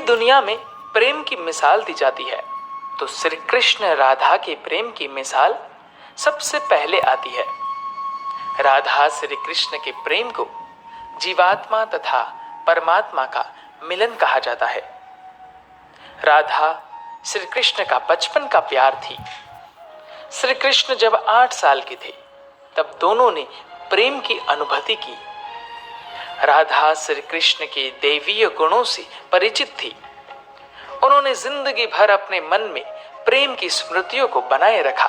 भी दुनिया में प्रेम की मिसाल दी जाती है तो श्री कृष्ण राधा के प्रेम की मिसाल सबसे पहले आती है। राधा श्री कृष्ण के प्रेम को जीवात्मा तथा परमात्मा का मिलन कहा जाता है। राधा श्री कृष्ण का बचपन का प्यार थी। श्री कृष्ण जब 8 साल के थे तब दोनों ने प्रेम की अनुभूति की। राधा श्री कृष्ण के दैवीय गुणों से परिचित थी। उन्होंने जिंदगी भर अपने मन में प्रेम की स्मृतियों को बनाए रखा।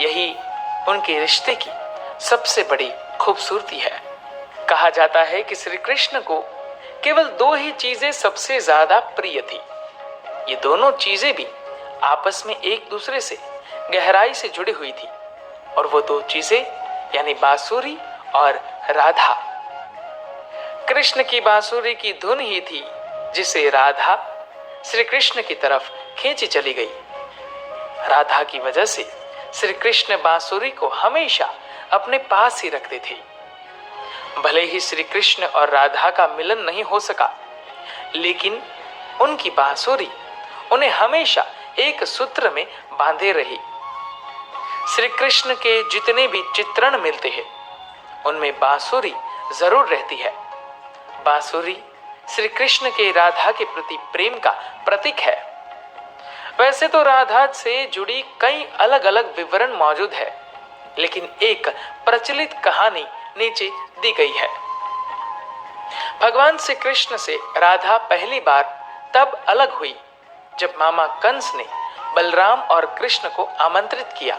यही उनके रिश्ते की सबसे बड़ी खूबसूरती है। कहा जाता है कि श्री कृष्ण को केवल 2 ही चीजें सबसे ज्यादा प्रिय थी। ये दोनों चीजें भी आपस में एक दूसरे से गहराई से जुड़ी हुई थी, और वो 2 चीजें यानी बांसुरी और राधा। कृष्ण की बांसुरी की धुन ही थी जिसे राधा श्री कृष्ण की तरफ खींची चली गई। राधा की वजह से श्री कृष्ण बांसुरी को हमेशा अपने पास ही रखते थे। भले ही श्री कृष्ण और राधा का मिलन नहीं हो सका, लेकिन उनकी बांसुरी उन्हें हमेशा एक सूत्र में बांधे रही। श्री कृष्ण के जितने भी चित्रण मिलते हैं उनमें बांसुरी जरूर रहती है। बांसुरी श्री कृष्ण के राधा के प्रति प्रेम का प्रतीक है। वैसे तो राधा से जुड़ी कई अलग अलग विवरण मौजूद है, लेकिन एक प्रचलित कहानी नीचे दी गई है। भगवान श्री कृष्ण से राधा पहली बार तब अलग हुई जब मामा कंस ने बलराम और कृष्ण को आमंत्रित किया।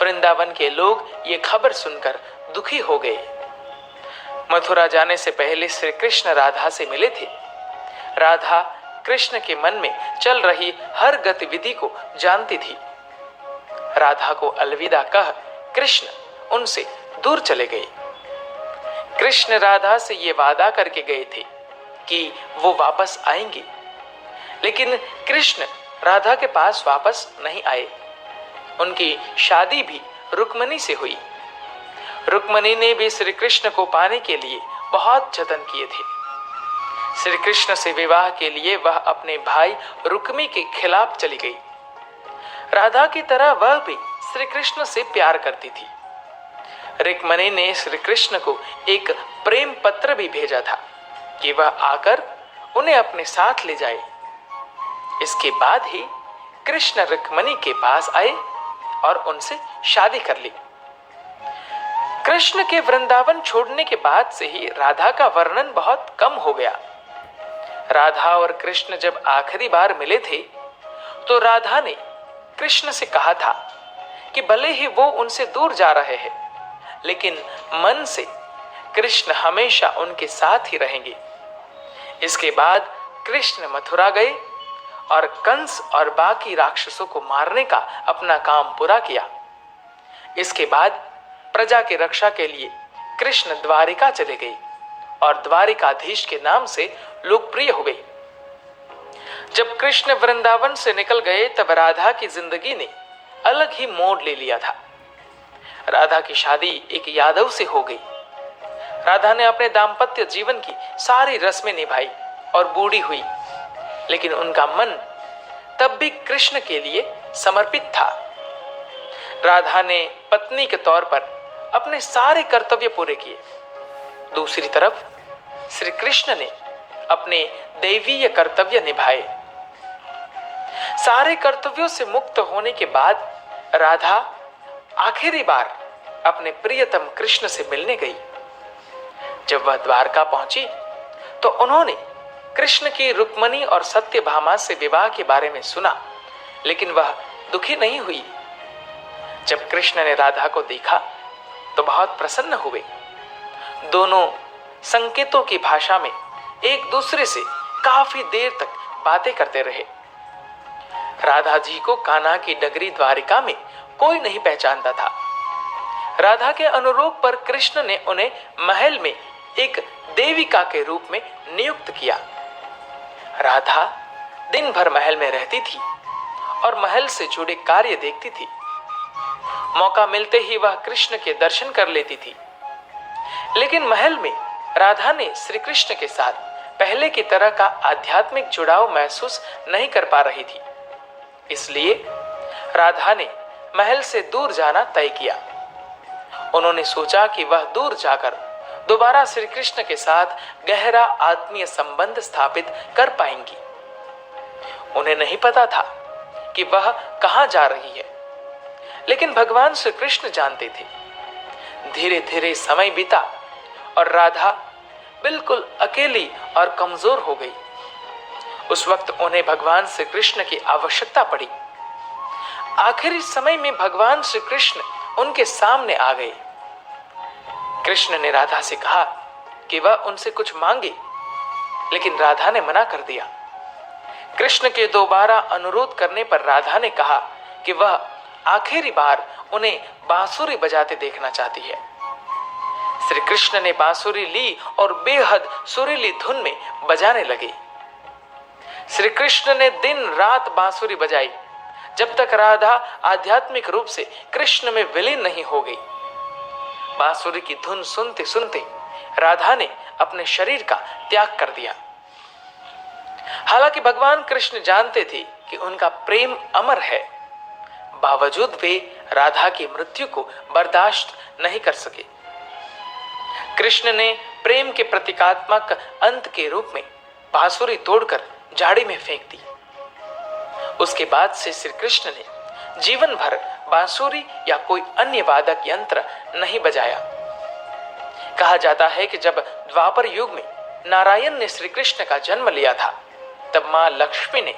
वृंदावन के लोग ये खबर सुनकर दुखी हो गए। मथुरा जाने से पहले श्री कृष्ण राधा से मिले थे। राधा कृष्ण के मन में चल रही हर गतिविधि को जानती थी। राधा को अलविदा कह कृष्ण उनसे दूर चले गए। कृष्ण राधा से ये वादा करके गए थे कि वो वापस आएंगे, लेकिन कृष्ण राधा के पास वापस नहीं आए। उनकी शादी भी रुक्मणी से हुई। रुक्मणी ने भी श्री कृष्ण को पाने के लिए बहुत जतन किए थे। श्री कृष्ण से विवाह के लिए वह अपने भाई रुक्मी के खिलाफ चली गई। राधा की तरह वह भी श्री कृष्ण से प्यार करती थी। रुक्मणी ने श्री कृष्ण को एक प्रेम पत्र भी भेजा था कि वह आकर उन्हें अपने साथ ले जाए। इसके बाद ही कृष्ण रुक्मणी के पास आए और उनसे शादी कर ली। कृष्ण के वृंदावन छोड़ने के बाद से ही राधा का वर्णन बहुत कम हो गया। राधा और कृष्ण जब आखिरी बार मिले थे तो राधा ने कृष्ण से कहा था कि भले ही वो उनसे दूर जा रहे हैं, लेकिन मन से कृष्ण हमेशा उनके साथ ही रहेंगे। इसके बाद कृष्ण मथुरा गए और कंस और बाकी राक्षसों को मारने का अपना काम पूरा किया। इसके बाद प्रजा की रक्षा के लिए कृष्ण द्वारिका चले गए और द्वारिकाधीश के नाम से लोकप्रिय हुए। जब कृष्ण वृंदावन से निकल गए तब राधा की जिंदगी ने अलग ही मोड़ ले लिया था। राधा की शादी एक यादव से हो गई। राधा ने अपने दाम्पत्य जीवन की सारी रस्में निभाई और बूढ़ी हुई, लेकिन उनका मन तब भी कृष्ण के लिए समर्पित था। राधा ने पत्नी के तौर पर अपने सारे कर्तव्य पूरे किए। दूसरी तरफ श्री कृष्ण ने अपने दैवीय कर्तव्य निभाए। सारे कर्तव्यों से मुक्त होने के बाद राधा आखिरी बार अपने प्रियतम कृष्ण से मिलने गई। जब वह द्वारका पहुंची तो उन्होंने कृष्ण की रुक्मणी और सत्यभामा से विवाह के बारे में सुना, लेकिन वह दुखी नहीं हुई। जब कृष्ण ने राधा को देखा तो बहुत प्रसन्न हुए। दोनों संकेतों की भाषा में एक दूसरे से काफी देर तक बातें करते रहे। राधा जी को कान्हा की नगरी द्वारिका में कोई नहीं पहचानता था। राधा के अनुरोध पर कृष्ण ने उन्हें महल में एक देविका के रूप में नियुक्त किया। राधा दिन भर महल में रहती थी और महल से जुड़े कार्य देखती थी। मौका मिलते ही वह कृष्ण के दर्शन कर लेती थी। लेकिन महल में राधा ने श्री कृष्ण के साथ पहले की तरह का आध्यात्मिक जुड़ाव महसूस नहीं कर पा रही थी। इसलिए राधा ने महल से दूर जाना तय किया। उन्होंने सोचा कि वह दूर जाकर दोबारा श्री कृष्ण के साथ गहरा आत्मीय संबंध स्थापित कर पाएंगी। उन्हें नहीं पता था कि वह कहां जा रही है, लेकिन भगवान श्री कृष्ण जानते थे। धीरे धीरे समय बीता और राधा बिल्कुल अकेली और कमजोर हो गई। उस वक्त उन्हें भगवान श्री कृष्ण की आवश्यकता पड़ी। आखिरी समय में भगवान श्री कृष्ण उनके सामने आ गए। कृष्ण ने राधा से कहा कि वह उनसे कुछ मांगे, लेकिन राधा ने मना कर दिया। कृष्ण के दोबारा अनुरोध करने पर राधा ने कहा कि वह आखिरी बार उन्हें बांसुरी बजाते देखना चाहती है। श्री कृष्ण ने बांसुरी ली और बेहद सुरीली धुन में बजाने लगे। श्री कृष्ण ने दिन रात बांसुरी बजाई, जब तक राधा आध्यात्मिक रूप से कृष्ण में विलीन नहीं हो गई। बांसुरी की धुन सुनते सुनते राधा ने अपने शरीर का त्याग कर दिया। हालांकि भगवान कृष्ण जानते थे कि उनका प्रेम अमर है, बावजूद वे राधा की मृत्यु को बर्दाश्त नहीं कर सके। कृष्ण ने प्रेम के प्रतीकात्मक अंत के रूप में बांसुरी तोड़कर झाड़ी में फेंक दी। उसके बाद से श्री कृष्ण ने जीवन भर बांसुरी या कोई अन्य वादक यंत्र नहीं बजाया। कहा जाता है कि जब द्वापर युग में नारायण ने श्री कृष्ण का जन्म लिया था, तब मां लक्ष्मी ने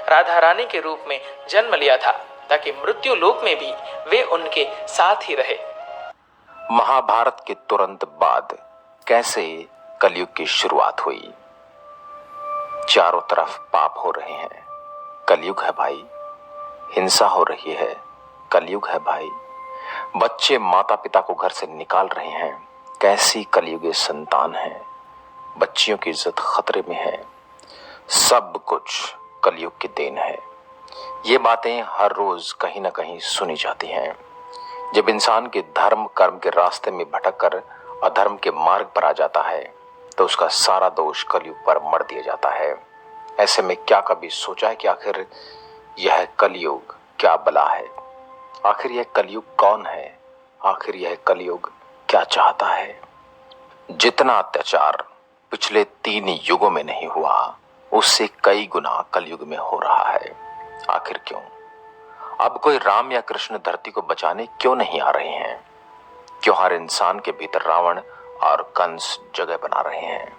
राधा रानी के रूप में जन्म लिया था, ताकि मृत्यु लोक में भी वे उनके साथ ही रहे। महाभारत के तुरंत बाद कैसे कलयुग की शुरुआत हुई। चारों तरफ पाप हो रहे हैं, कलयुग है भाई। हिंसा हो रही है, कलयुग है भाई। बच्चे माता पिता को घर से निकाल रहे हैं, कैसी कलयुगी संतान है। बच्चियों की इज्जत खतरे में है। सब कुछ कलयुग की देन है। ये बातें हर रोज कहीं ना कहीं सुनी जाती हैं। जब इंसान के धर्म कर्म के रास्ते में भटककर अधर्म के मार्ग पर आ जाता है, तो उसका सारा दोष कलयुग पर मढ़ दिया जाता है। ऐसे में क्या कभी सोचा है कि आखिर यह कलयुग क्या बला है? आखिर यह कलयुग कौन है? आखिर यह कलयुग क्या चाहता है? जितना अत्याचार पिछले 3 युगों में नहीं हुआ, उससे कई गुना कलयुग में हो रहा है। आखिर क्यों? अब कोई राम या कृष्ण धरती को बचाने क्यों नहीं आ रहे हैं? क्यों हर इंसान के भीतर रावण और कंस जगह बना रहे हैं?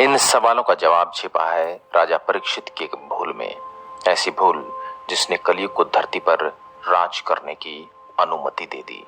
इन सवालों का जवाब छिपा है राजा परीक्षित की एक भूल में। ऐसी भूल जिसने कलयुग को धरती पर राज करने की अनुमति दे दी।